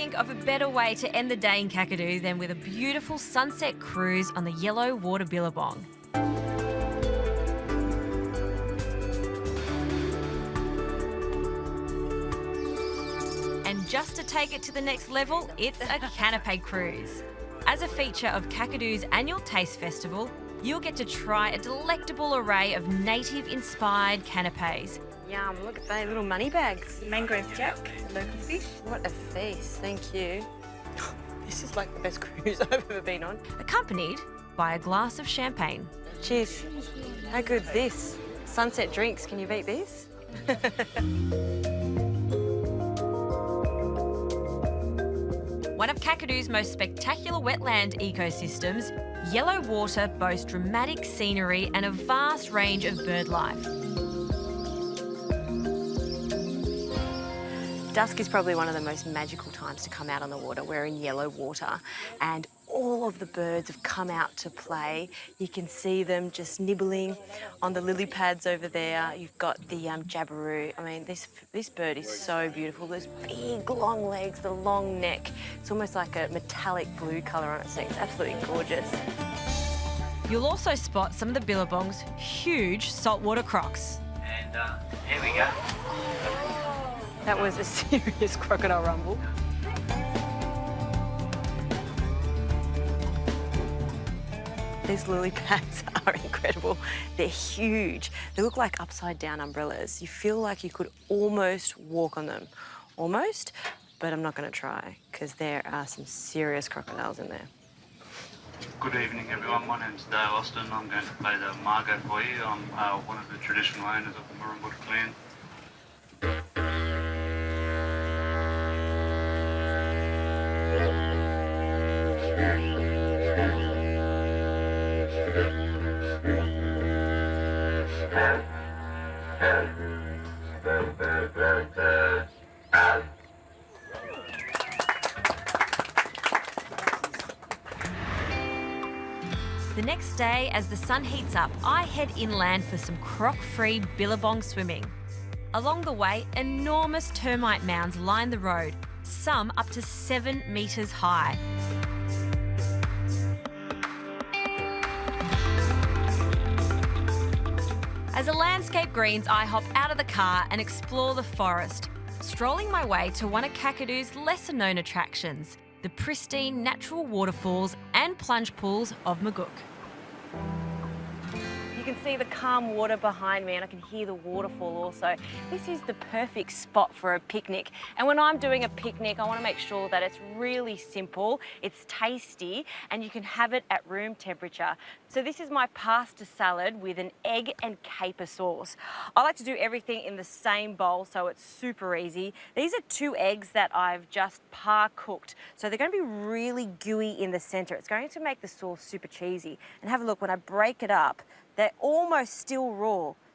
think of a better way to end the day in Kakadu than with a beautiful sunset cruise on the yellow water billabong. And just to take it to the next level, it's a canapé cruise. As a feature of Kakadu's annual Taste Festival, you'll get to try a delectable array of native-inspired canapés. Yum, look at those little money bags. Mangrove jack, local fish. What a feast, thank you. This is like the best cruise I've ever been on. Accompanied by a glass of champagne. Cheers. How good's this? Sunset drinks, can you beat this? One of Kakadu's most spectacular wetland ecosystems, yellow water boasts dramatic scenery and a vast range of bird life. Dusk is probably one of the most magical times to come out on the water. We're in yellow water and all of the birds have come out to play. You can see them just nibbling on the lily pads over there. You've got the jabiru. I mean, this bird is so beautiful. Those big, long legs, the long neck. It's almost like a metallic blue colour on its neck. It's absolutely gorgeous. You'll also spot some of the billabong's huge saltwater crocs. And here we go. That was a serious crocodile rumble. These lily pads are incredible. They're huge. They look like upside-down umbrellas. You feel like you could almost walk on them. Almost, but I'm not going to try because there are some serious crocodiles in there. Good evening, everyone. My name's Dale Austin. I'm going to play the Margot for you. I'm one of the traditional owners of the Murrumbut clan. The next day, as the sun heats up, I head inland for some croc-free billabong swimming. Along the way, enormous termite mounds line the road, some up to 7 metres high. As the landscape greens, I hop out of the car and explore the forest, strolling my way to one of Kakadu's lesser-known attractions, the pristine natural waterfalls and plunge pools of Maguk. You can see the calm water behind me and I can hear the waterfall also. This is the perfect spot for a picnic. And when I'm doing a picnic, I want to make sure that it's really simple, it's tasty, and you can have it at room temperature. So this is my pasta salad with an egg and caper sauce. I like to do everything in the same bowl so it's super easy. These are 2 eggs that I've just par-cooked. So they're going to be really gooey in the centre. It's going to make the sauce super cheesy. And have a look, when I break it up, they're almost still raw.